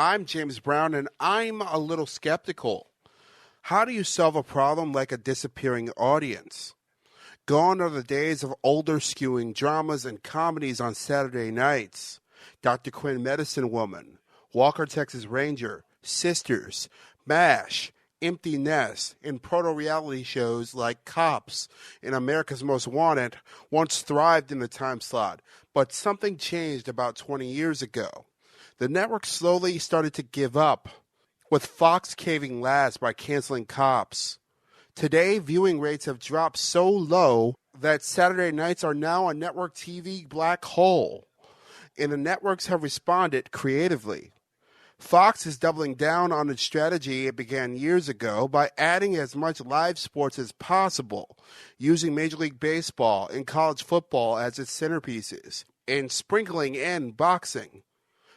I'm James Brown, and I'm a little skeptical. How do you solve a problem like a disappearing audience? Gone are the days of older skewing dramas and comedies on Saturday nights. Dr. Quinn Medicine Woman, Walker, Texas Ranger, Sisters, MASH, Empty Nest, and proto-reality shows like Cops and America's Most Wanted once thrived in the time slot, but something changed about 20 years ago. The network slowly started to give up, with Fox caving last by canceling Cops. Today, viewing rates have dropped so low that Saturday nights are now a network TV black hole, and the networks have responded creatively. Fox is doubling down on its strategy it began years ago by adding as much live sports as possible, using Major League Baseball and college football as its centerpieces, and sprinkling in boxing.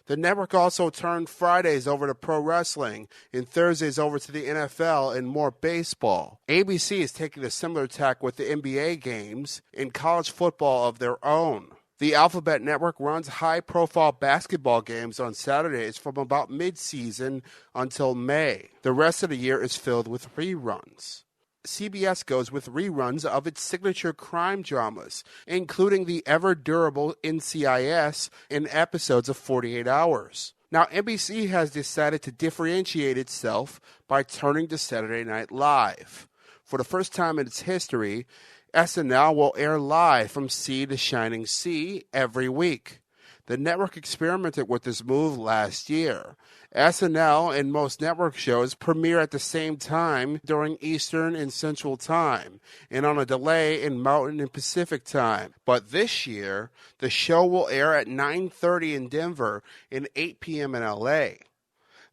The network also turned Fridays over to pro wrestling and Thursdays over to the NFL and more baseball. ABC is taking a similar tack with the NBA games and college football of their own. The Alphabet Network runs high-profile basketball games on Saturdays from about mid-season until May. The rest of the year is filled with reruns. CBS goes with reruns of its signature crime dramas, including the ever-durable NCIS and episodes of 48 Hours. Now, NBC has decided to differentiate itself by turning to Saturday Night Live. For the first time in its history, SNL will air live from sea to shining sea every week. The network experimented with this move last year. SNL and most network shows premiere at the same time during Eastern and Central Time, and on a delay in Mountain and Pacific Time. But this year, the show will air at 9:30 in Denver and 8 p.m. in LA.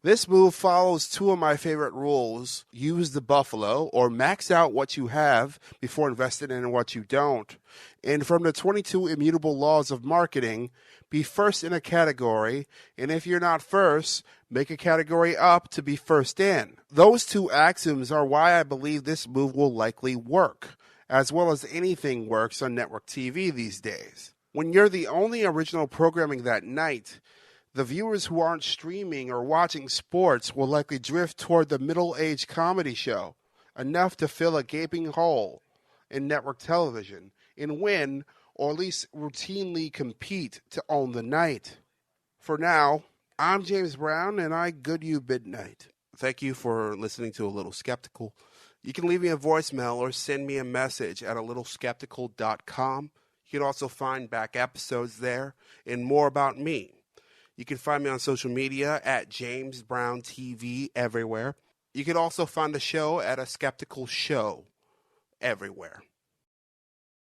This move follows two of my favorite rules: use the buffalo, or max out what you have before investing in what you don't. And from the 22 immutable laws of marketing, be first in a category, and if you're not first, make a category up to be first in. Those two axioms are why I believe this move will likely work, as well as anything works on network TV these days. When you're the only original programming that night, the viewers who aren't streaming or watching sports will likely drift toward the middle-aged comedy show, enough to fill a gaping hole in network television and win, or at least routinely compete to own the night. For now, I'm James Brown, and I good you midnight. Thank you for listening to A Little Skeptical. You can leave me a voicemail or send me a message at alittleskeptical.com. You can also find back episodes there and more about me. You can find me on social media at James Brown TV everywhere. You can also find the show at A Skeptical Show everywhere.